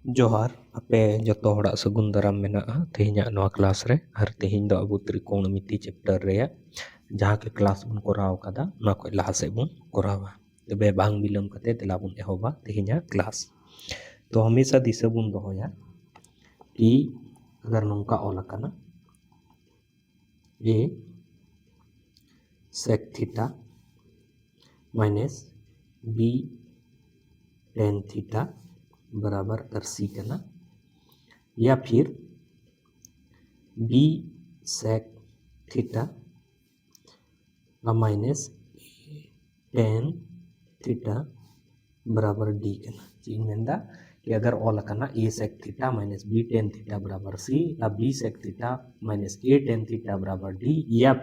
जोहार अपे जतो हड़ा सगुन दाराम मेना तेहिना नवा क्लास रे हर तेहिन दो अबु त्रिकोणमिति चैप्टर रे जहाँ के क्लास बन कराव कदा ना को लहा से बन करावा तबे बांग बिलम कते तेला बन एहोबा तेहिना क्लास तो हमेशा दिशा बन दोया कि अगर नोंका ऑल कना a sec theta minus b tan theta बराबर कर सी करना या फिर b sec theta minus tan theta बराबर डी करना चीज मेंदा कि अगर ऑल करना a sec theta minus b tan theta बराबर सी या b sec theta minus a tan theta बराबर डी या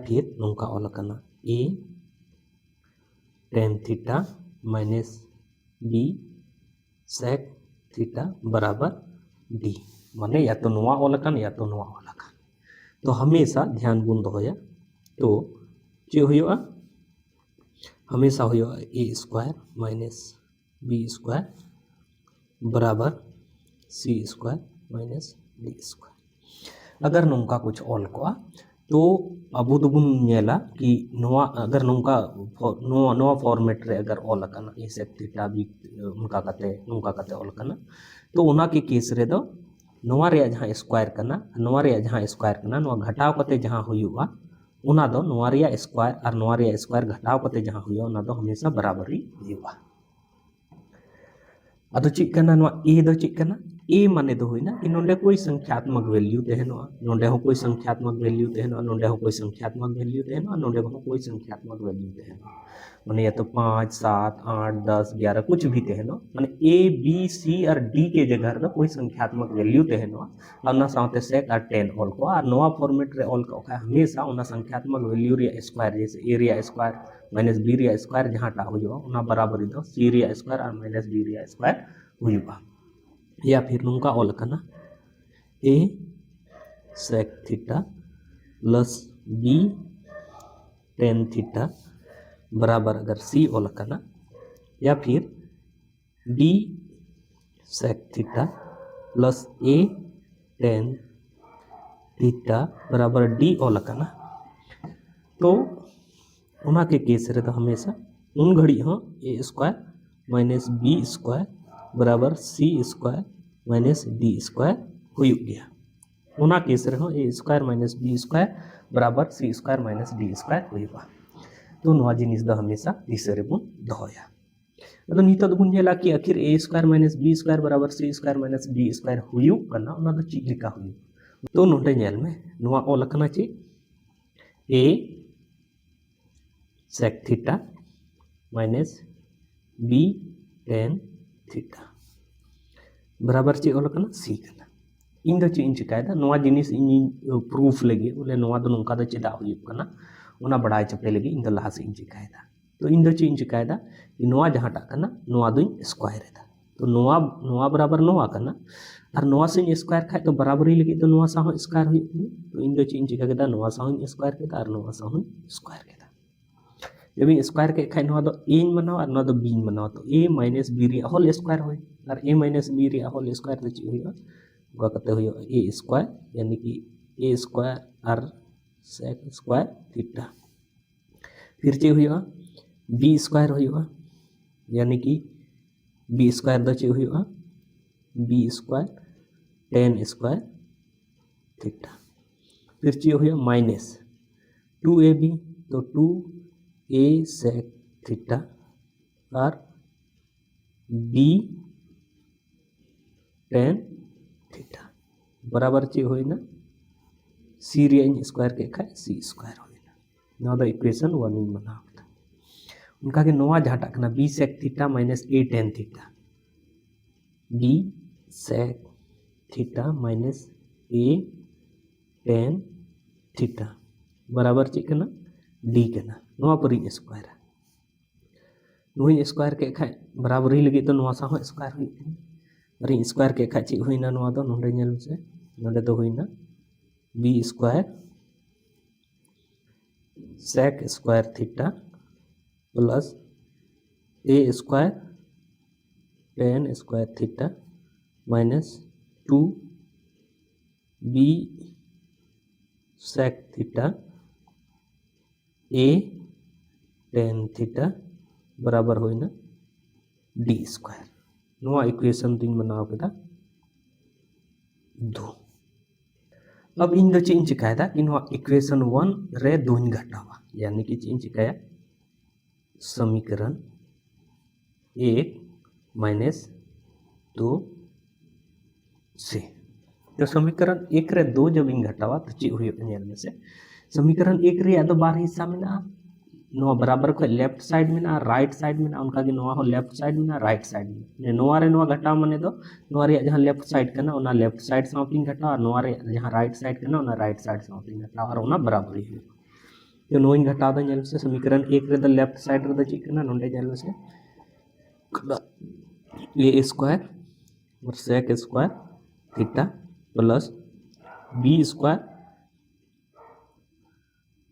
फिर नोंका ऑल करना a tan theta minus b sec theta बराबर डी माने या तो नोआ ऑल कान या तो नोआ ऑल कान तो हमेशा ध्यान बुन दोया तो चे हुआ हमेशा हुआ a square minus b square बराबर c square minus D square अगर नोंका कुछ ऑल को तो अबू दुबुन नेला कि नोआ अगर नोंका नोआ फॉर्मेट रे अगर ऑल काना ए सेक थीटा बी उनका कते ऑल काना तो उना के केस रे दो नोआ रे जहां स्क्वायर काना नोआ रे जहां स्क्वायर काना नोआ घटाव कते जहां हुआ उना दो नोआ रे स्क्वायर और नोआ रे स्क्वायर घटाव कते जहां हुआ उना दो हमेशा बराबर ही हुआ अदो चिक कना नोआ ए दो चिक कना ए माने दो होइना कि नोंडे कोई संख्यात्मक वैल्यू तहनोआ नोंडे हो कोई संख्यात्मक वैल्यू तहनोआ नोंडे हो कोई संख्यात्मक वैल्यू तहनोआ नोंडे हो कोई संख्यात्मक वैल्यू तहनोआ माने या तो 5 7 8 10 11 कुछ भी तहनो माने ए बी सी और डी के जगह रे कोई संख्यात्मक वैल्यू तहनोआ और साथे सेक और 10 ऑल को और नोआ फॉर्मेट रे ऑल को हमेशा उना संख्यात्मक वैल्यू रे स्क्वायर जैसे ए रे स्क्वायर माइनस बी रे स्क्वायर जहां टा हुआ उना बराबर दो सी रे स्क्वायर और माइनस डी रे स्क्वायर हुआ या फिर नोंका ऑल करना a sec theta plus b tan theta बराबर अगर सी ऑल करना या फिर b sec theta plus a tan theta बराबर डी ऑल करना तो उना के केस रे तो हमेशा उन घड़ी हाँ ए स्क्वायर माइनस बी स्क्वायर बराबर c square minus D square हुई गया उना केस रे हाँ ए स्क्वायर माइनस बी स्क्वायर बराबर c square minus D square हुआ तो नोआ जिनिस द हमेशा दिशा रे बुन दोया अदो नितो दबुन नेला कि आखिर ए स्क्वायर माइनस बी स्क्वायर बराबर c square minus D square हुयु कना उना दो ची लिका हुयु तो नोंडे नेल में नोआ ऑल कना ची a sec theta minus b tan theta बराबर ची ऑल कना सी कना इन दो ची इन चिकायदा नोआ जिनिस इन प्रूफ लगे बोले नोआ दो नोंका दो चेदा हुयु कना उना बड़ाई चपे लगे इन दो लहा से इन चिकायदा तो इन दो ची इन चिकायदा कि नोआ जहां टा कना नोआ दो स्क्वायर है तो नोआ बराबर नोआ कना और नोआ से स्क्वायर खाए तो बराबर ही लगे तो नोआ सा स्क्वायर हुई तो इन दो ची इन चिका केदा नोआ सा स्क्वायर केदा और नोआ सा स्क्वायर केदा जब स्क्वायर के खाए नोआ दो ए मनाओ और नोआ दो बी मनाओ तो ए माइनस बी रे होल स्क्वायर होय और ए माइनस बी रे होल स्क्वायर तो ची हुआ उका कते हुआ ए स्क्वायर यानी कि ए स्क्वायर और सेक स्क्वायर थीटा फिर चे हुआ बी स्क्वायर हुआ यानी कि बी स्क्वायर दो चे हुआ B square tan square theta फिर चे हुआ माइनस 2ab तो 2a सेक थीटा और b टेन थीटा बराबर चे होइना सी रे स्क्वायर के खाए सी स्क्वायर होइना नोआ दो इक्वेशन 1 इन बनाओ उनका के नोआ जहां कना b sec theta minus a tan theta b sec theta minus a tan theta बराबर चे कना डी कना नोआ पर स्क्वायर नोई स्क्वायर के खाए बराबर ही लगे तो नोआ सा स्क्वायर हुई और स्क्वायर के खाए चे हुईना नोआ दो नोंडे नेल से नोंडे दो हुईना b square sec square theta plus a square tan square theta minus 2b sec theta a tan theta बराबर होइना d स्क्वायर नोआ इक्वेशन तीन बनाव केदा 2 अब इन दो चीज चिकायदा कि नोआ इक्वेशन 1 रे 2 घटावा यानी कि चीज चिकाया समीकरण 1 माइनस 2 से तो समीकरण 1 रे 2 जब इन घटावा तो ची हुई में से समीकरण 1 रे दो बार हिस्सा में ना नोआ बराबर को लेफ्ट साइड में ना राइट साइड में ना उनका के नोआ हो लेफ्ट साइड में ना राइट साइड में ने नोआ रे नोआ घटाव माने दो नोआ रे जहां लेफ्ट साइड करना ओना लेफ्ट साइड साउटिंग घटाव और नोआ रे जहां राइट साइड करना ओना राइट साइड साउटिंग घटाव और ओना बराबर ही तो नोइन घटाव द जेल से समीकरण 1 रे द लेफ्ट साइड रे द ची करना नोंडे जेल से a स्क्वायर और sec square theta plus b square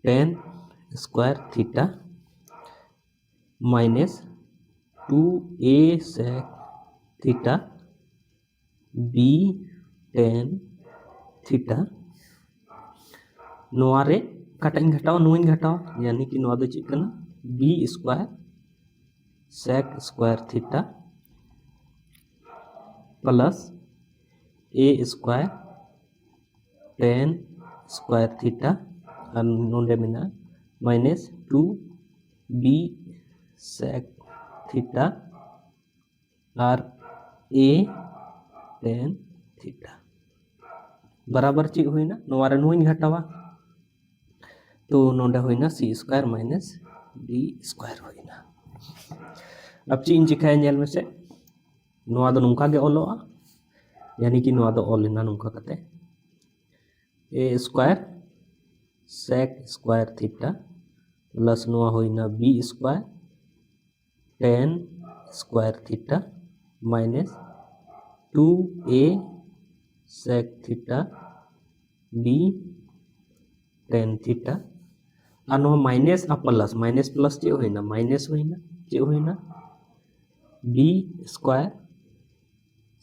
tan square theta minus 2a sec theta b tan theta नोआ रे काटाइन घटाओ नोइन घटाओ यानी कि नोआ दो चेक करना b square sec square theta plus a square tan square theta और नोंडे में ना माइनस 2b sec थीटा और a tan थीटा बराबर ची हुई ना नोआ रे नोइन घटावा तो नोंडे हुई ना c square minus d square हुई ना अब ची इन चिकाय जेल में से नोआ दो नुंका के ओलोआ यानी कि नोआ दो ओल ना नुंका कते a square sec square theta plus नोआ हुई ना b square tan square theta minus 2a sec theta b tan theta और नोआ माइनस आ प्लस चे हुई ना माइनस हुई ना चे हुई ना b square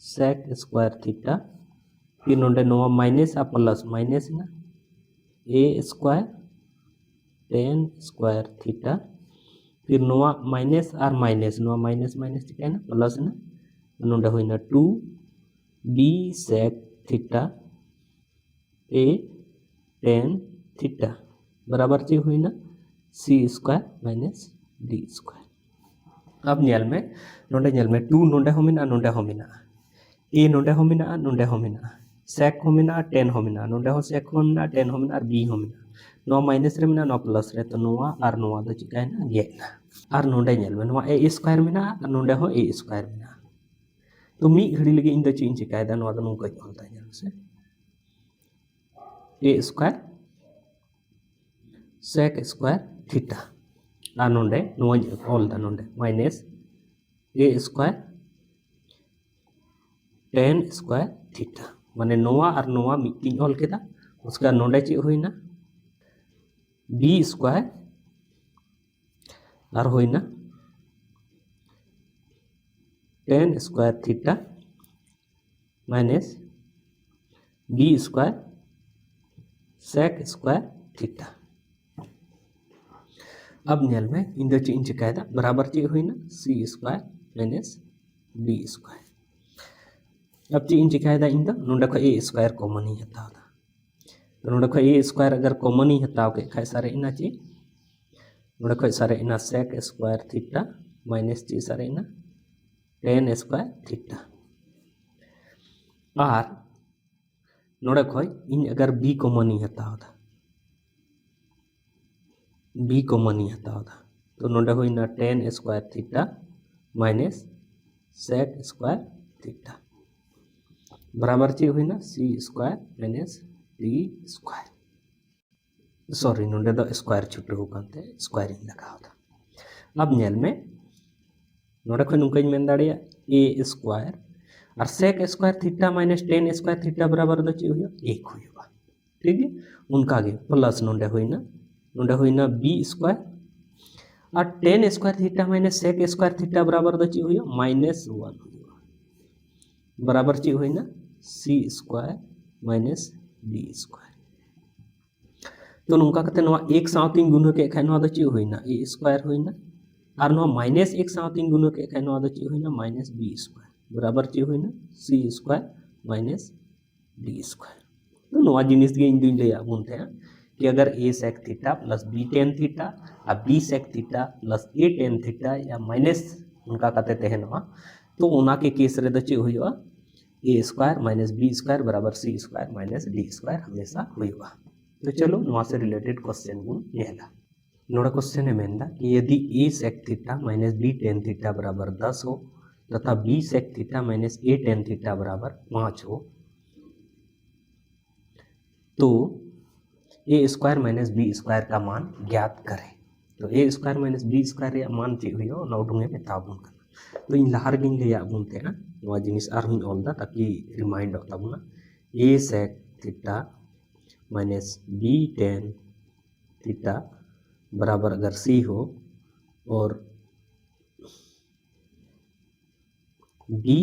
sec square theta फिर नोंडे नोआ माइनस आ प्लस माइनस ना a square tan square theta फिर नोआ माइनस और माइनस नोआ माइनस माइनस चिकाय ना प्लस ना नोंडे हुई ना 2b sec theta a tan theta बराबर ची हुई ना c square minus d square अब नेल में 2 नोंडे हो मिना नोंडे हो मिना a नोंडे हो मिना नोंडे हो मिना sec हो मिना tan हो मिना नोंडे हो sec हो मिना tan हो मिना और b हो मिना नोआ माइनस रे मिना नोआ प्लस रे तो नोआ और नोआ दो चिकाय ना गे ना और नोंडे नेल में नोआ a स्क्वायर मिना और नोंडे हो a स्क्वायर मिना तो मी घड़ी लगे इन दो ची इन चिकाय दा नोआ दो नुंका होलता नेल से a square sec square theta और नोंडे नोआ ऑल दा नोंडे minus a square tan square theta माने नोआ और नोआ मीटिंग ऑल केदा उसका नोंडे ची हुई ना b स्क्वायर और हुई ना tan square theta minus b square sec square theta अब नेल में इन दो ची इन चिकायदा बराबर ची हुई ना c square minus d square अब ची इन चिकायदा इन दो नोंडे को a स्क्वायर कॉमन ही हताव दा तो नोंडे को a स्क्वायर अगर कॉमन ही हताव के खाय सारे इना ची नोंडे को सारे इना sec स्क्वायर थीटा माइनस ची सारे इना tan स्क्वायर थीटा और नोंडे को इन अगर b कॉमन ही हताव दा b कॉमन ही हताव दा तो नोंडे हुई ना tan square theta minus sec square theta बराबर ची हुई ना c square minus d square sorry नोंडे दो स्क्वायर छुटे हो कांते स्क्वायरिंग लगाव दा अब नेल में नोंडे को नुंका मेन दाड़िया a स्क्वायर और sec square theta minus tan square theta बराबर दो ची हुई 1 हुईबा ठीक है उनका गे प्लस नोंडे हुई ना b स्क्वायर और tan square theta minus sec square theta बराबर दो ची हुई -1 हुई बराबर ची होइना सी स्क्वायर माइनस बी स्क्वायर तो नोंका कते नोआ एक साउतिन गुणा के खाय नोआ द ची होइना ए स्क्वायर होइना और नोआ माइनस एक साउतिन गुणा के खाय नोआ द ची होइना माइनस बी स्क्वायर बराबर ची होइना सी स्क्वायर माइनस डी स्क्वायर तो नोआ जिनिस गे इन दिन ले आबुन थे कि अगर a sec theta plus b tan theta और b sec theta plus a tan theta या माइनस उनका कते तहनवा तो उना के केस रे द ची होइवा a square minus b square बराबर c square minus d square हमेशा होइवा। तो चलो नोआ से रिलेटेड क्वेश्चन बुन नेला नोड़ा क्वेश्चन है मेंदा कि यदि a sec theta minus b tan theta बराबर 10 हो तथा b sec theta minus a tan theta बराबर 5 हो तो a square minus b square का मान ज्ञात करें। तो a square minus b square रे मान चे हुई हो नौडुंगे में ताबुन करना तो इन लहर गिंग ले आबुन थे ना नोआ जिनिस आरहुं ऑलदा ताकि रिमाइंड हो ताबुना a sec theta minus b tan theta बराबर अगर सी हो और b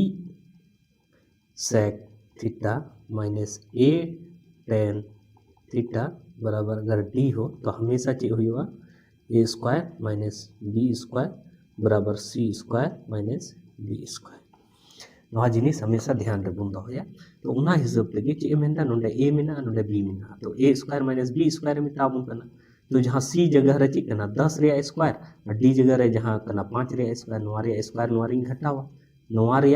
sec theta minus a tan theta बराबर अगर डी हो तो हमेशा चे हुआ a square minus b square बराबर c square minus b square नोआ जिनिस हमेशा ध्यान रे बुन दोया तो उना हिसाब तेगे चे मेंदा नोंडे ए मेना नोंडे बी मेना तो a square minus b square में ताबुन कना तो जहां सी जगह रे चे कना 10 रे स्क्वायर और डी जगह रे जहां कना 5 रे स्क्वायर नोआ रे स्क्वायर नोआ रिंग घटावा नोआ रे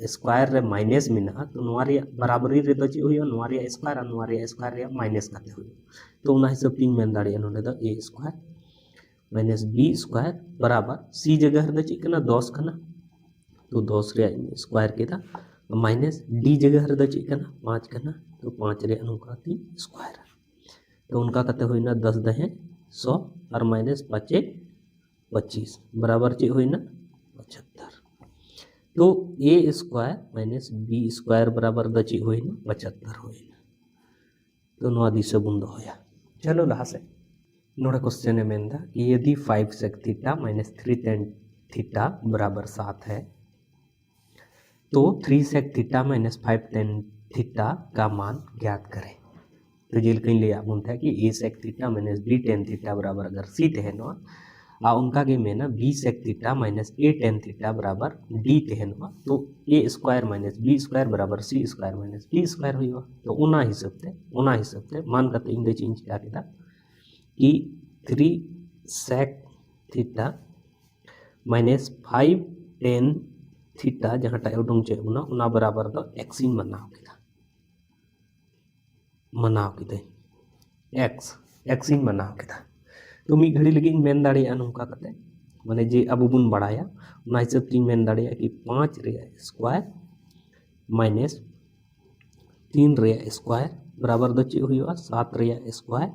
स्क्वायर रे माइनस मेना तो नोआ रे बराबरी रे द चे हुई नोआ रे स्क्वायर और नोआ रे स्क्वायर रे माइनस करते हुई तो उना हिसाब तीन मेन दाड़िया नोंडे द a square minus b square बराबर सी जगह रे द चे कना 10 कना तो 10 रे स्क्वायर केदा माइनस डी जगह रे द चे कना 5 कना तो 5 रे अनुपाती स्क्वायर तो उनका कते होइना 10 दहे 100 और माइनस 5 25 बराबर चे होइना 75 तो a square minus b square बराबर द चे होइना 75 होइना तो नोआ दिशा बुन दोया। चलो लहा से नोड़ा क्वेश्चन है मेंदा कि यदि 5 sec theta minus 3 tan theta बराबर 7 है तो 3 sec theta minus 5 tan theta का मान ज्ञात करें। तो जेल कहीं ले आबुन था कि a sec theta minus b tan theta बराबर अगर c तहनवा आ उनका के में ना b sec theta minus a tan theta बराबर d तहनवा तो a square minus b square बराबर c square minus d square हुआ तो उना हिसाब से मान करते इंदे चेंज क्या किया कि 3 sec theta minus 5 tan theta जहाँ टा उडुंग चे उना बराबर दो एक्सिन मनाव किदा एक्सिन मनाव किदा तो मी घड़ी लगी मेन दाड़िया नोंका कते माने जे अब बुन बड़ाया उना हिसाब तीन मेन दाड़िया कि 5 रे स्क्वायर माइनस 3 रे स्क्वायर बराबर दो चे हुआ 7 रे स्क्वायर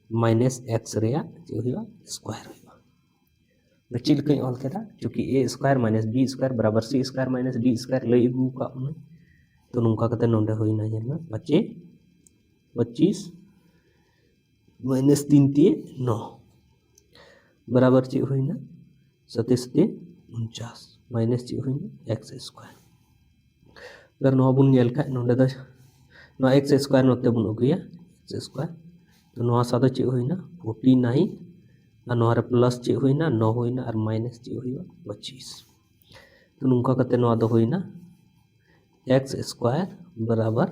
माइनस एक्स रे चे हुआ स्क्वायर हुआ तो चिल कहीं ऑल केदा क्योंकि ए स्क्वायर माइनस बी स्क्वायर बराबर c square minus D square ले अगू का उन्हें तो नोंका कते नोंडे होइना जेना 25 माइनस 3 3 9 बराबर चे होइना 27 49 माइनस चे होइना एक्स स्क्वायर अगर नोआ बुन नेल का नोंडे द नोआ एक्स स्क्वायर नोते बुन अगुया एक्स स्क्वायर तो नोआ सादा चे होइना 49 और नोआ रे प्लस चे होइना 9 होइना और माइनस चे होइना 25 तो नोंका कते नोआ द होइना एक्स स्क्वायर बराबर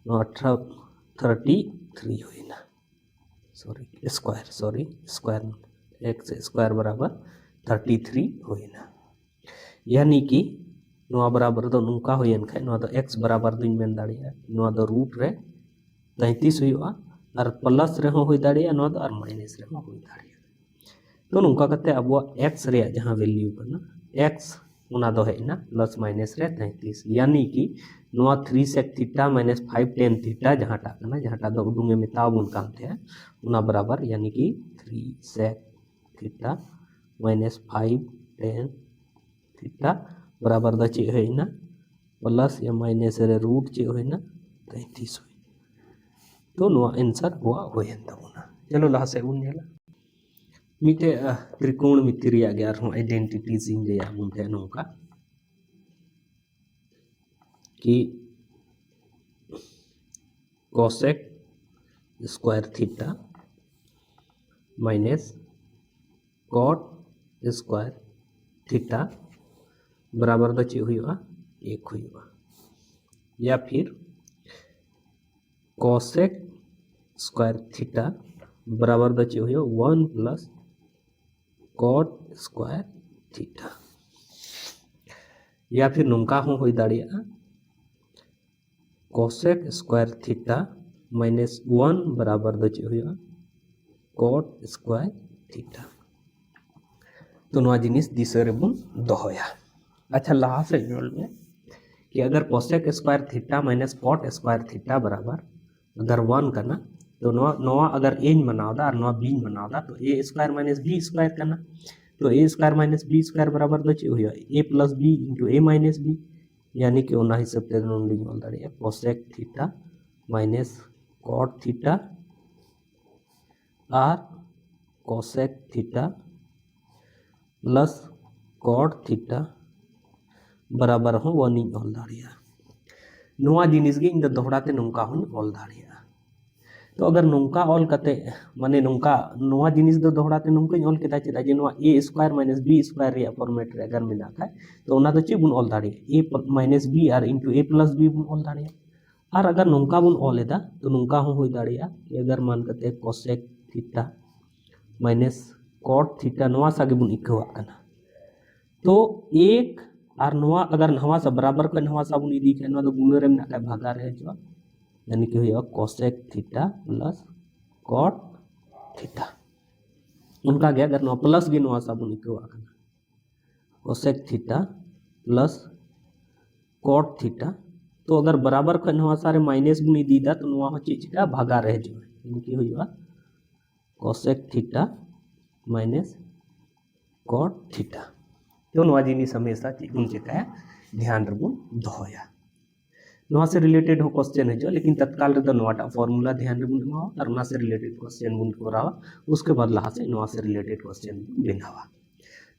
नोआ 33 होइना स्क्वायर एक्स स्क्वायर बराबर 33 होइना यानी कि नोआ बराबर दो नुका होयन खाय नोआ दो x बराबर दुन मेन दाड़िया नोआ दो रूट रे 33 हुआ और प्लस रे हो होई दाड़िया नोआ दो और माइनस रे हो होई दाड़िया तो नुका कते अब x रे जहां वैल्यू करना x उना दो है ना प्लस माइनस रे 33 यानी कि नोआ 3 sec theta minus 5 tan theta जहां टा दो उडुंगे में ताबुन काम थे उना बराबर यानी कि 3 sec theta minus 5 tan theta बराबर द चे है ना प्लस या माइनस रे रूट चे है ना 33 हुई तो नोआ आंसर हुआ होयन तबुना। चलो लहा से उन नेला मिटे त्रिकोण मिति आगे आइडेंटिटीज इन ले आबुन थे नोंका कि cosec square theta minus cot square theta बराबर दो चे हुआ 1 हुआ, या फिर कोसेक स्क्वायर थीटा बराबर दो चे हुआ 1 प्लस कॉट स्क्वायर थीटा, या फिर नोंका हो हुई दाड़िया कोसेक स्क्वायर थीटा माइनस 1 बराबर दो चे हुआ कॉट स्क्वायर थीटा। तो नवा जिनिस दिशा रे बुन दोहया। अच्छा लहा से जोड़ में कि अगर cosec square theta minus cot square theta बराबर अगर 1 करना तो नवा अगर ए बनावदा और नवा बी बनावदा तो a square minus b square करना, तो a square minus b square बराबर दो चे हुआ a plus b into a minus b, यानी कि ओना हिसाब से नोंडी बोल दाड़िया cosec theta minus cot theta और cosec theta plus cot theta बराबर हो 1 इन ऑल दाड़िया। नोआ जिनिस गे इन दोहराते नोंका हों ऑल दाड़िया। तो अगर नोंका ऑल कते माने नोंका नोआ जिनिस दो दोहराते नोंका ऑल केदा चेदा जे नोआ ए स्क्वायर माइनस बी स्क्वायर रे फॉर्मेट रे अगर मेना खाय तो ओना दो चे बुन ऑल दाड़िया ए माइनस बी और इंटू ए प्लस बी बुन ऑल दाड़िया। और अगर नोंका बुन ऑल एदा तो नोंका हो हुई दाड़िया कि अगर मान कते cosec theta minus cot theta नोआ सागे बुन इक्कवा कना तो एक और नोआ अगर नवा सा बराबर को नवा सा बुन इदी के नवा तो गुणे रे मेना भागा रहे जो, यानी कि हुआ cosec theta plus cot theta. उनका गया अगर नवा प्लस गे नवा सा बुन इक्कवा कना cosec theta plus cot theta, तो अगर बराबर को नवा सारे माइनस बुन इदी दा तो नवा चीज का भागा रहे जो, यानी कि हुआ cosec theta minus cot theta. तो नवा जिनिस हमेशा चीज बुन चिका ध्यान रबुन दोहया। नवा से रिलेटेड हो क्वेश्चन है जो, लेकिन तत्काल रे नवाटा फॉर्मूला ध्यान रबुन एमावा और ना से रिलेटेड क्वेश्चन बुन करावा, उसके बाद लहा से नवा से रिलेटेड क्वेश्चन बनावा।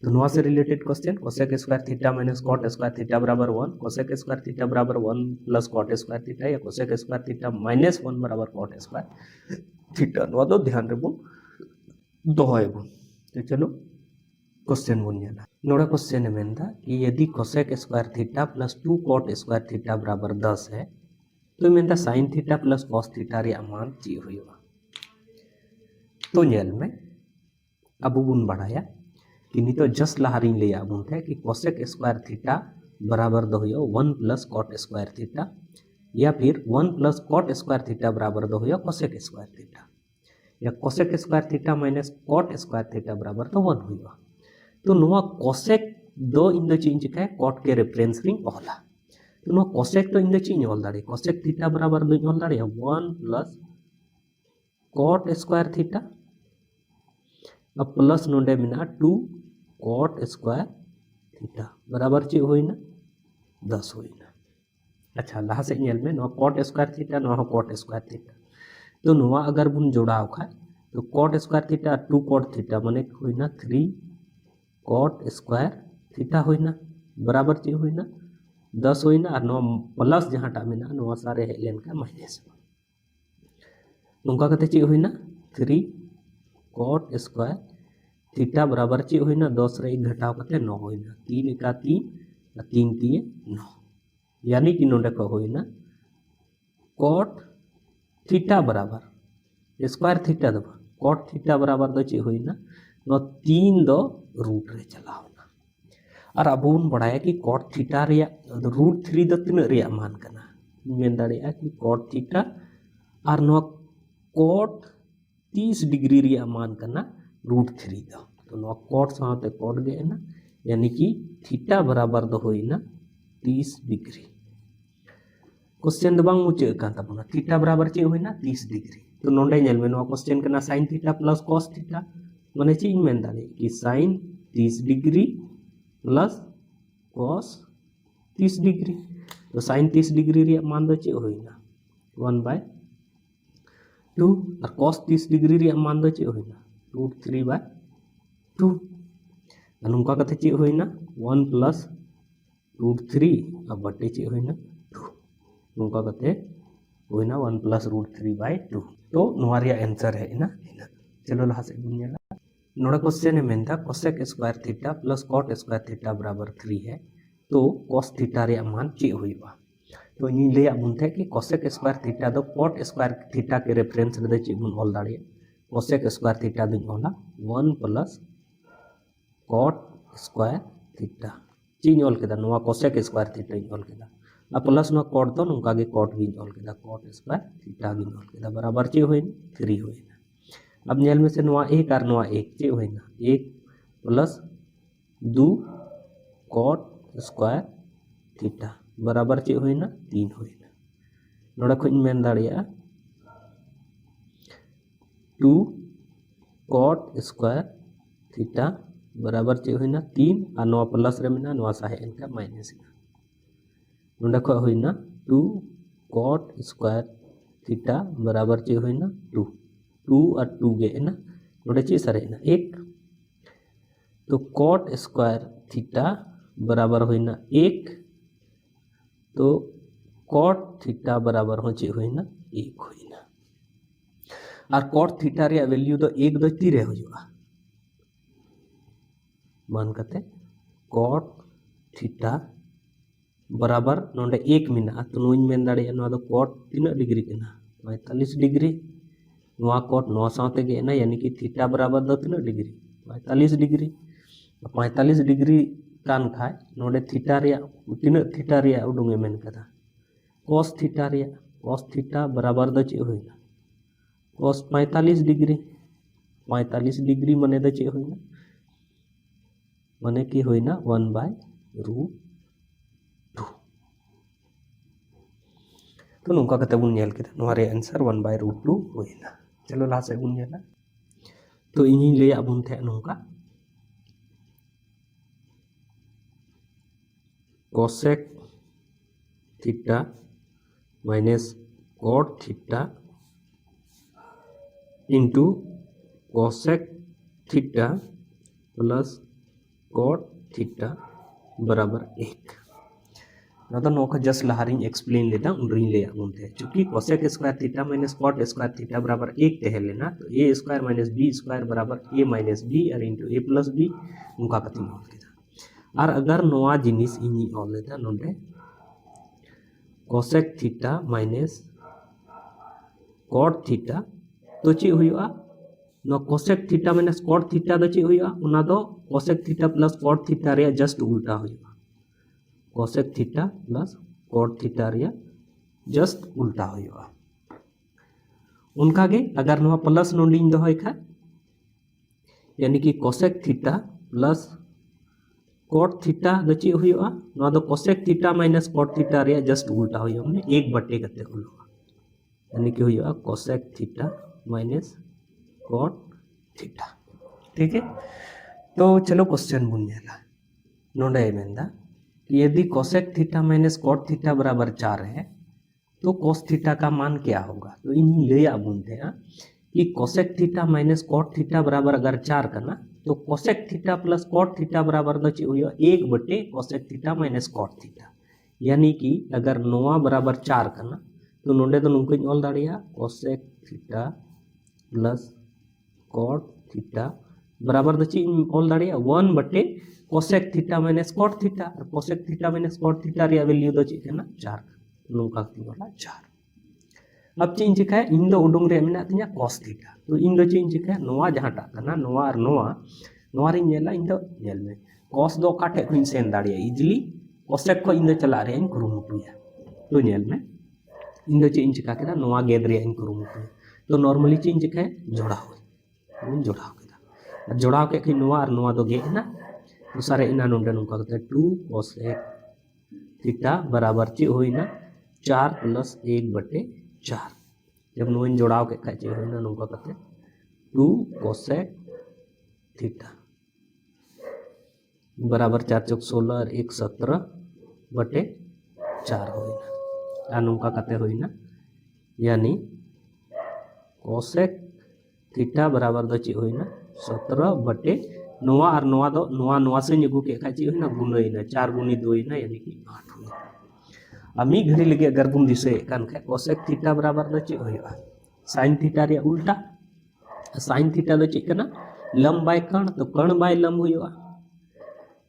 तो नवा से related question cosec square theta minus cot square theta बराबर 1, कोसेक स्क्वायर थीटा बराबर 1 प्लस कॉट स्क्वायर थीटा या कोसेक स्क्वायर थीटा माइनस 1 बराबर कॉट स्क्वायर थीटा नवा दो ध्यान रबुन दोहयबुन। तो चलो क्वेश्चन बुन नेला नोड़ा क्वेश्चन है मेनदा कि यदि cosec square theta plus 2 cot square theta बराबर 10 है तो मेनदा sine theta plus cos theta रे मान ची हुआ। तो नेल में अब बुन बढ़ाया कि नहीं तो जस्ट लहारी ले बुन थे कि कोसेक स्क्वायर थीटा बराबर दो हुआ 1 प्लस कॉट स्क्वायर थीटा या फिर 1 प्लस कॉट स्क्वायर थीटा बराबर दो हुआ कोसेक स्क्वायर थीटा या cosec square theta minus cot square theta बराबर तो 1 हुआ। तो नोआ कोसेक दो इन दो चीज चिका कॉट के रेफरेंस रिंग ऑला, तो नोआ कोसेक तो इन दो चीज ऑल दाड़े कोसेक थीटा बराबर दो ऑल दाड़े 1 प्लस कॉट स्क्वायर थीटा अब प्लस नोडे मिना 2 कॉट स्क्वायर थीटा बराबर चे होइना 10 होइना। अच्छा लहा से नेल में नोआ कॉट स्क्वायर थीटा नोआ कॉट स्क्वायर थीटा, तो नोआ अगर बुन जोड़ाव खाए तो cot square theta 2 cot theta माने होइना 3 कॉट स्क्वायर थीटा होइना बराबर चे होइना 10 होइना और नोआ प्लस जहाँ टा मेना नोआ सारे हेज लेन का माइनस नोंका कते चे होइना 3 कॉट स्क्वायर थीटा बराबर चे होइना 10 रे 1 घटाव कते 9 होइना 3 का 3 3 3 9, यानी कि नोंडे को होइना कॉट थीटा बराबर स्क्वायर थीटा दो कॉट थीटा बराबर दो चे होइना नो 3 दो रूट रे चलावना और अब बन बढ़ाया कि कॉट थीटा रे रूट 3 दो तीन रे मान कना मेन दाड़िया कि कॉट थीटा और नो कॉट 30 डिग्री रे मान कना रूट 3 दो, तो नो कॉट साथे कॉट गे ना, यानी कि थीटा बराबर दो होइना 30 डिग्री। क्वेश्चन दो बांग मुचे कान तबना थीटा बराबर चे होइना 30 डिग्री। तो नोंडे नेल में नो क्वेश्चन कना sin theta plus cos theta माने चे इन मेन दाड़े कि sin 30 degree plus cos 30 degree, तो sin 30 डिग्री रे मान दो चे होइना 1/2 और cos 30 डिग्री रे मान दो चे होइना √3/2 अनुका कथे चे होइना 1 प्लस √3 अब बटे चे होइना 2। नोंका कते होइना 1 प्लस रूट 3/2 तो नोआ रिया आंसर है इना इना चलो लहा से बुन नेला नोड़ा क्वेश्चन है मेनता cosec square theta plus cot square theta बराबर 3 है तो कॉस थीटा रे मान चे हुईबा तो इन ले बुन थे कि कोसेक स्क्वायर थीटा दो कॉट स्क्वायर थीटा के रेफरेंस रे चे बुन ऑल दाड़े कोसेक स्क्वायर थीटा दुन ऑला 1 प्लस कॉट स्क्वायर थीटा चीज ऑल केदा नोआ कोसेक स्क्वायर थीटा इन ऑल केदा आ प्लस नो कॉट तो नुका के कॉट गिन ऑल केदा कॉट स्क्वायर थीटा गिन ऑल केदा बराबर चे होइन 3 होइन अब नेल में से नोआ 1 और नोआ 1 चे होइना 1 प्लस 2 कॉट स्क्वायर थीटा बराबर चे होइना 3 होइना नोड़ा खुइन मेन दाड़िया 2 कॉट स्क्वायर थीटा बराबर चे होइना 3 और नोआ प्लस रे मेना नोआ साहे इनका माइनस ना नोड़ा खो होइना 2 कॉट स्क्वायर थीटा बराबर चे होइना 2 2 और 2 गे ना नोड़े चे सरे ना 1 तो कॉट स्क्वायर थीटा बराबर होइना 1 तो कॉट थीटा बराबर हो चे होइना 1 होइना और कॉट थीटा रे वैल्यू दो 1 दो तीरे होजुआ मान कते कॉट थीटा बराबर नोंडे 1 मिना तो नोइन मेन दाड़े नोआ दो कॉट तीना डिग्री केना 45 डिग्री नोआ कॉट नोआ साथे गे ना यानी कि थीटा बराबर दो तीना डिग्री 45 डिग्री 45 डिग्री कान खाय नोडे थीटा रिया तीना थीटा रिया उडुंगे मेन कदा cos थीटा बराबर दो चे होइना cos 45 डिग्री माने दो चे होइना माने कि होइना 1/√2 तो नोंका कते बुन नेल केदा नोआ रे आंसर 1/√2 होइना चलो ला से बुन नेला तो इनी ले बुन थे नोंका cosec theta minus cot theta into cosec theta plus cot theta बराबर 1 ना तो नोका जस्ट लहारिंग एक्सप्लेन लेता उनरिंग ले आगुनते चूंकि cosec square theta minus cot square theta बराबर 1 तहे लेना तो a square minus b square बराबर a माइनस b और इंटू a प्लस b उनका कति ऑल केदा और अगर नोआ जिनिस इनी ऑल लेता नोंडे cosec theta minus cot theta तो चे हुआ नो cosec theta minus cot theta दो चे हुआ उना दो cosec theta plus cot theta रे जस्ट उल्टा हुआ cosec theta plus cot theta रे जस्ट उल्टा हुआ उनका गे अगर नोआ प्लस नोंडिंग दो खा यानी कि cosec theta plus cot theta दो चे हुआ नोआ दो cosec theta minus cot theta रे जस्ट उल्टा हुआ माने 1 बटे कते हुआ यानी कि हुआ cosec theta minus cot theta ठीक है तो चलो क्वेश्चन बुन नेला नोंडे मेंदा कि यदि cosec theta minus cot theta बराबर 4 है तो cos थीटा का मान क्या होगा तो इन ले बुनते हैं कि cosec theta minus cot theta बराबर अगर 4 करना तो cosec theta plus cot theta बराबर दो हुआ 1 बटे cosec theta minus cot theta यानी कि अगर नोआ बराबर 4 करना तो नोंडे तो नुंको ऑल दाड़िया cosec theta plus cot theta बराबर दो ऑल दाड़िया 1 बटे cosec theta minus cot theta और cosec theta minus cot theta रे वैल्यू दो केना 4 नोंका वाला 4 अब चें चिका इन दो उडुंग रे मेना तिया cos थीटा तो इन दो चें चिका नोआ जहाटा कना नोआ और नोआ रे नेला इन दो नेल में cos दो काटे खुइन सेन दाड़िया इजिली cosec को इन दो चला रे इन कुरुमुटुया तो नेल में इन दो चें चिका केदा नोआ गेद रे इन कुरुमुटुया तो नॉर्मली चें चिका जोड़ाओ जोड़ाओ केदा जोड़ाओ के कि नोआ और नोआ दो गे ना तो सारे इना नोंडे नुका कते 2 cosec थीटा बराबर चे होइना 4 प्लस 1 बटे 4 जब नोइन जोड़ाव के खाचे होइना नुका कते 2 cosec थीटा बराबर 4 चौक 16 और 1 17 बटे 4 होइना आ नुका कते होइना यानी cosec थीटा बराबर दो चे होइना 17 बटे नोआ और नोआ दो नोआ से निगु के खाची होइना गुणइना 4 गुणी 2 यानी कि 8 होइना मी घड़ी लगे अगर बुन दिसे कान खा कोसेक थीटा बराबर द चे होइबा sin थीटा रे उल्टा sin थीटा द चे कना लंब बाय कण तो कण बाय लंब होइबा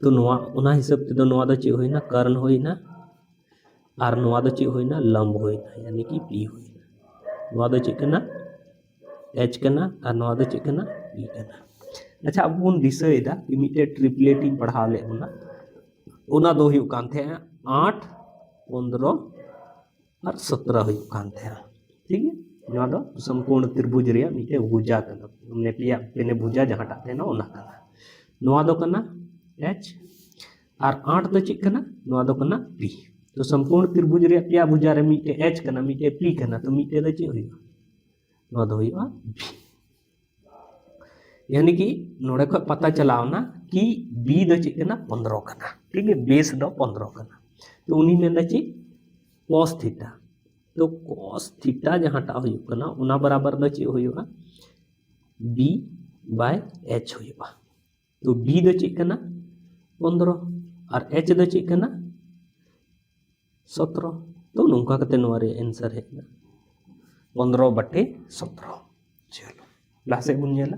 तो नोआ उना हिसाब ते दो नोआ द चे होइना कर्ण होइना और नोआ द चे होइना लंब होइना यानी कि p होइना नोआ द चे कना h कना और नोआ द चे कना p कना अच्छा अब बुन दिसेदा कि मिटे ट्रिपलेट इन पढ़ा ले उना दो हुई कान थे 8 15 और 17 हुई कान थे ठीक है नोआ दो संपूर्ण त्रिभुज रे मिटे भुजा कना हमने पिया पेने भुजा जहां टाते ना ओना कना नोआ दो कना h और 8 दो चिक कना नोआ दो कना p तो संपूर्ण त्रिभुज रे पिया भुजा रे मिटे h कना मिटे p कना तो मिटे दो चे हुई नोआ दो हुई b यानी कि नोड़े को पता चलावना कि b दो चे कना 15 कना ठीक है बेस दो 15 कना तो उन्हीं में ची cos थीटा तो cos थीटा जहां टा हुई कना उना बराबर द चे हुईगा b बाय h हुईगा तो b दो चे कना 15 और h दो चे कना 17 तो नौका कते नोरे आंसर है ना 15/17 चलो लासे बुनियाला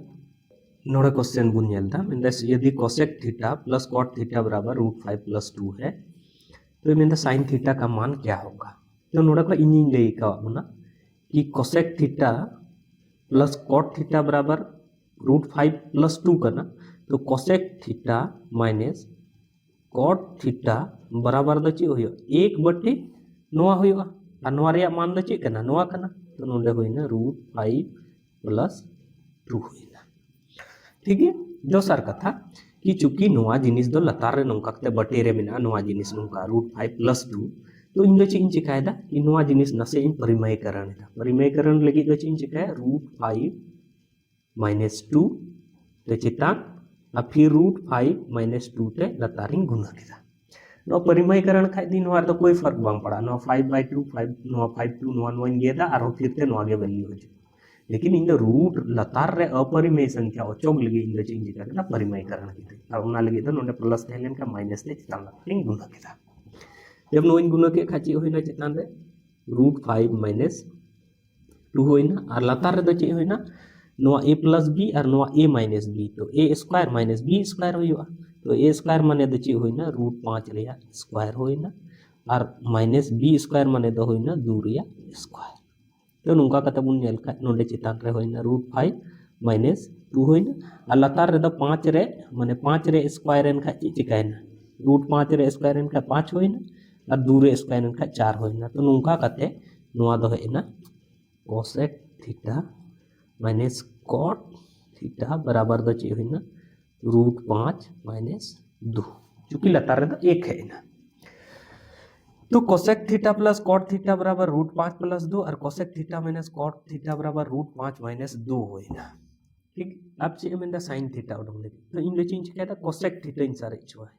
नोड़े क्वेश्चन बुनियालदा मींस यदि cosec theta plus cot theta बराबर √5 + 2 है तो मींस sin थीटा का मान क्या होगा तो नोड़े को इन ले का ना कि cosec theta plus cot theta बराबर √5 + 2 करना तो cosec theta minus cot theta बराबर द चे होयो 1/9 होयो और नोआ रे मान द चे कना नोआ कना तो नोंडे होइना √5 + 2 होइना ठीक है दोसर कथा कि चूंकि नोआ जिनिस दो लतार रे नोंका कते बटे रे मेना नोआ जिनिस नोंका √5 + 2 तो इन दो चे इन चिकायदा कि नोआ जिनिस नसे इन परिमयकरण लगी दो चे इन चिकाय √5 - 2 ते चितान और फिर √5 - 2 ते लतार इन गुना केदा नो परिमयकरण खाइ दी नोआ तो कोई फर्क बांग पड़ा नो 5/2 5 नो 5 2 नो 1 गेदा और फिर ते नोआ गे वैल्यू हो लेकिन इन रूट लतार रे अपरिमेय संख्या ओचोग लगी इन चेंज करना परिमयकरण की अब उना लगी तो नोंडे प्लस थेलेन का माइनस ते चितान इन गुना केदा जब नो इन गुना के खाची होइना चितान रे √5 - 2 होइना और लतार रे दो चे होइना नो a + b और नो a - b तो a² - b² होइबा तो a² माने द चे होइना √5 रे स्क्वायर होइना और -b² माने द होइना 2 रे स्क्वायर तो नुका कते बुन नेल का नोंडे चितान रे होइना √5 - 2 होइना और लतार रे द 5 रे माने 5 रे स्क्वायर एन का चिकायना √5 रे स्क्वायर एन का 5 होइना और 2 रे स्क्वायर एन का 4 होइना तो नुका कते नोआ द होइना cosec theta minus cot theta बराबर द चे होइना √5 - 2 चूंकि लतार रे द 1 है ना तो cosec theta plus cot theta बराबर √5 + 2 और cosec theta minus cot theta बराबर √5 - 2 होइना ठीक अब चे में द sin थीटा उडम ले तो इन ले चेंज कहता cosec थीटा इन सारे छो है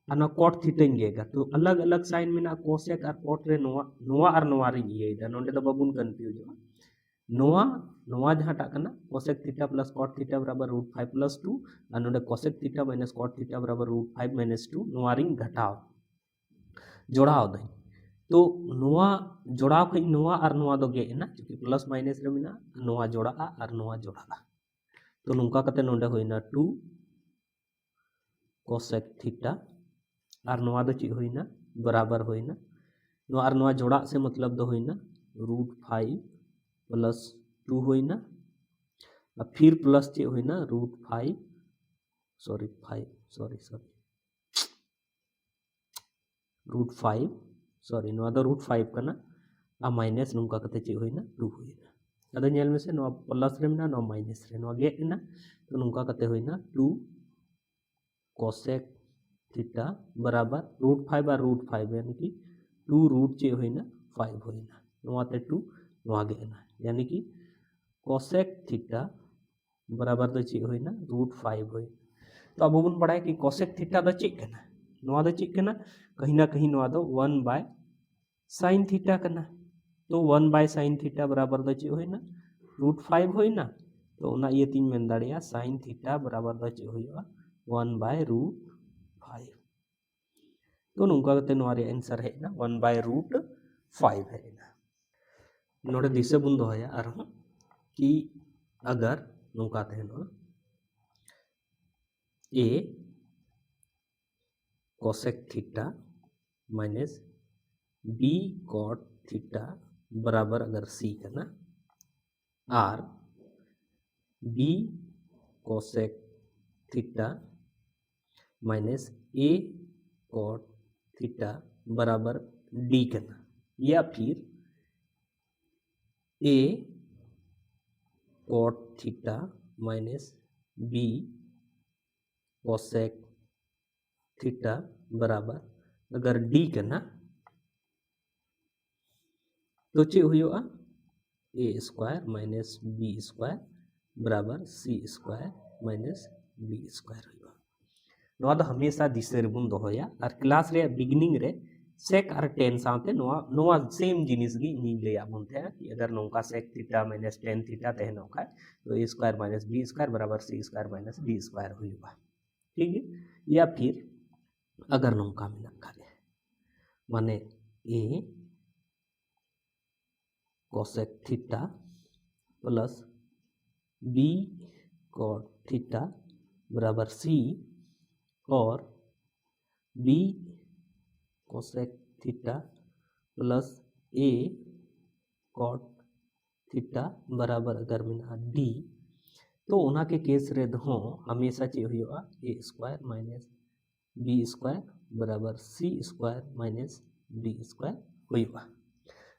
और cot थीटा इन गेगा तो अलग अलग साइन में ना cosec और cot रे नोआ और नोआ रे ये दा नोंडे द बबुन कंफ्यूज हो नोआ नोआ जहां टा कना cosec theta plus cot theta बराबर √5 + 2 और नोंडे cosec theta minus cot theta बराबर √5 - 2 नोआ रिंग घटाओ जोड़ाव दई तो नोआ जोड़ाव के नोआ और नोआ दो गे ना क्योंकि प्लस माइनस रे मिना नोआ जोड़ा और नोआ जोड़ा तो नुका कते नोंडे होइना 2 cosec थीटा और नोआ दो ची होइना बराबर होइना नोआ और नोआ जोड़ा से मतलब दो होइना √5 + 2 होइना और फिर प्लस चे होइना √5 √5 नोआ दो √5 कना आ माइनस नुका कते चे होइना 2 होइना अदा नेल में से नोआ प्लस रे ना नोआ माइनस रे नोआ गे ना तो नुका कते होइना 2 cosec थीटा बराबर √5 और √5 यानी कि 2 रूट चे होइना 5 होइना नोआ ते 2 नोआ गे ना यानी कि cosec थीटा बराबर द चे होइना √5 होइ तो अब बन पढ़ाए कि cosec थीटा द चे कना नोआ द चे कना कहीं ना कहीं नोआ दो 1/sin थीटा कना तो 1/sin थीटा बराबर द चे होइना √5 होइना तो ना ये तीन में दाड़िया sin थीटा बराबर द चे होइबा 1/√5 तो नोंका कते नोआ रे आंसर हेना 1/√5 हेना नोडे दिसे बुन दोहया अरहं कि अगर नोंका तहनो a cosec theta minus b cot theta बराबर अगर c करना r b cosec theta minus a cot theta बराबर d करना या फिर a cot theta minus b cosec theta बराबर अगर d करना तो चे हुआ a square minus b square बराबर c square minus b square हुआ नोआ दो हमेशा दिसे बुन दोहया और क्लास रे बिगिनिंग रे सेक और टेन साथे नोआ नोआ सेम जिनिस गी नी लेया बुन थे कि अगर नोका sec theta minus tan theta तहनो का तो a square minus b square बराबर c square minus d square हुआ ठीक है या फिर अगर नोका मेना करे माने a cosec theta plus b cot theta बराबर c और b cosec theta plus a cot theta बराबर अगर मिना d तो उना के केस रे दो हमेशा चे हुआ a square minus b square बराबर c square minus d square हुआ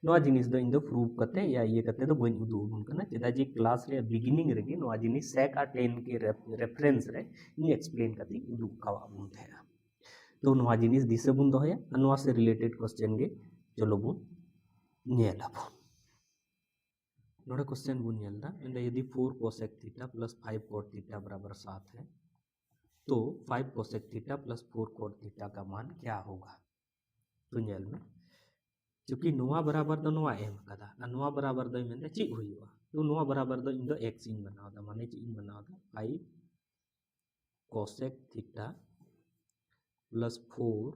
नोआ जिनिस दो इंदो प्रूव करते या ये करते तो बन उदू बुन करना चेदा जी क्लास रे बिगिनिंग रे गे नोआ जिनिस सेक आ 10 के रेफरेंस रे इन एक्सप्लेन करती उदू कावा बुन थे तो नोआ जिनिस दिसे बुन दोहया नोआ से रिलेटेड क्वेश्चन गे चलो बुन नेला बुन नोडे क्वेश्चन बुन नेलदा इंदा यदि 4 cosec theta plus 5 cot theta बराबर 7 है तो 5 cosec theta plus 4 cot theta का मान क्या होगा तो नेल में क्योंकि नोआ बराबर दो नोआ एम कदा और नोआ बराबर दो मेंदे ची हुआ तो नोआ बराबर दो इन दो x इन बनावदा माने ची इन बनावदा 5 cosec theta plus 4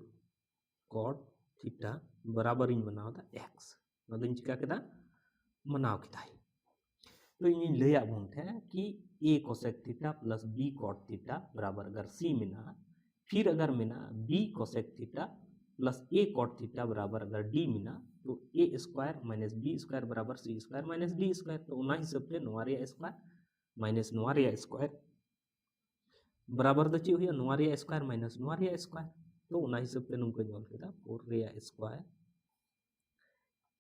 cot theta बराबर इन बनावदा x नदन चिका केदा मनाव किताई तो इन लेया बुन थे कि a cosec theta plus b cot theta बराबर अगर c मिना फिर अगर मिना b cosec theta plus a cot theta बराबर अगर d मिना तो a square minus b square बराबर c square minus d square तो उना हिसाब से नोआरिया स्क्वायर माइनस नोआरिया स्क्वायर बराबर दो ची हुआ नोआरिया स्क्वायर माइनस नोआरिया स्क्वायर तो उना हिसाब से नुमको जोल केदा 4 रिया स्क्वायर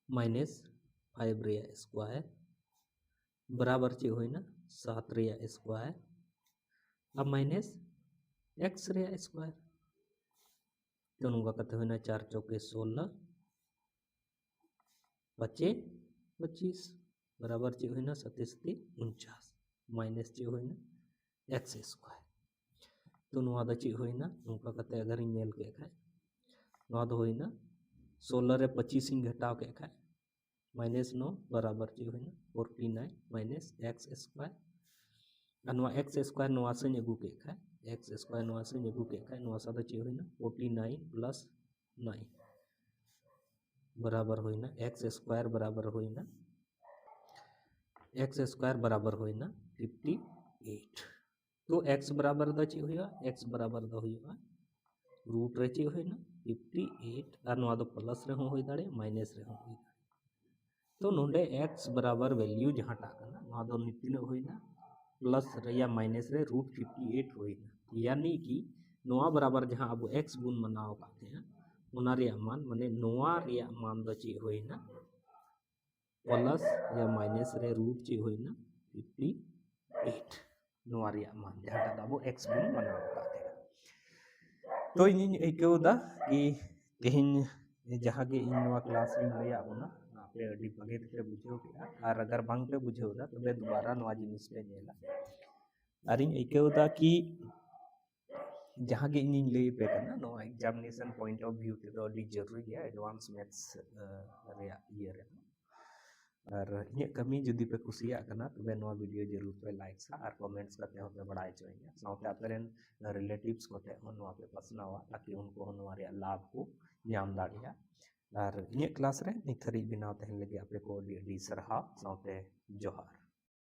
माइनस 5 रिया स्क्वायर बराबर ची हुई ना 7 रिया स्क्वायर अब माइनस x रिया स्क्वायर तो नुका कते हुई ना 4 चौके 16 बचे 25 बराबर ची हुई ना 37 माइनस ची हुई ना x स्क्वायर तो नुआ दा ची हुई ना नुका कते अगर इन नेल के खाए नुआ दो हुई ना 16 रे 25 इन घटाव के खाए माइनस 9 बराबर ची हुई ना 49 माइनस x स्क्वायर अनुआ x स्क्वायर नुआ से अगू के खाए x स्क्वायर नुआ से अगू के खाए नुआ सा दा ची हुई ना 49 प्लस 9 बराबर हुई ना x स्क्वायर बराबर हुई ना x स्क्वायर बराबर हुई ना 58 तो x बराबर दा ची हुआ x बराबर दा हुआ रूट रे ची हुई ना 58 और नोआ दो प्लस रे हो दाड़े माइनस रे हो दाड़े तो नोंडे x बराबर वैल्यू जहाँ टाकना नोआ दो नितिन हुई ना प्लस रे या माइनस रे रूट 58 हुई ना यानी कि नोआ बराबर जहाँ अब x गुण मनाव पाते हैं उना रे मान माने नोआ रे मान दो ची हुई ना प्लस या माइनस रे रूट ची हुई ना 58 नोआ रे मान जहाँ टाक अब x गुण मनाव पाते हैं तो इन ऐकौदा कि तेहिन जहाँ के इन नोआ क्लास इन लया बोना आपे अडी बगे ते बुझेव के और अगर बांग पे बुझेव दा तबे दोबारा नोआ जिनिस पे नेला और इन ऐकौदा कि जहाँ के इन ले पे करना नोआ एग्जामिनेशन पॉइंट ऑफ व्यू ते तो अडी जरूरी है एडवांस मैथ्स रे ये रे और इन कमी जुदी पे कुसिया कना तबे नवा वीडियो जरूर पे लाइक सा और कमेंट्स करते हो पे बड़ाई चोइया साउते आपरेन रिलेटिव्स कोटे हो नवा पे पसनावा ताकि उनको हो नवा रे लाभ को ᱧᱟᱢ दाड़िया और इन क्लास रे नित हरी बिनाव तहन लगे आपे को डी सरहा साउते जोहार।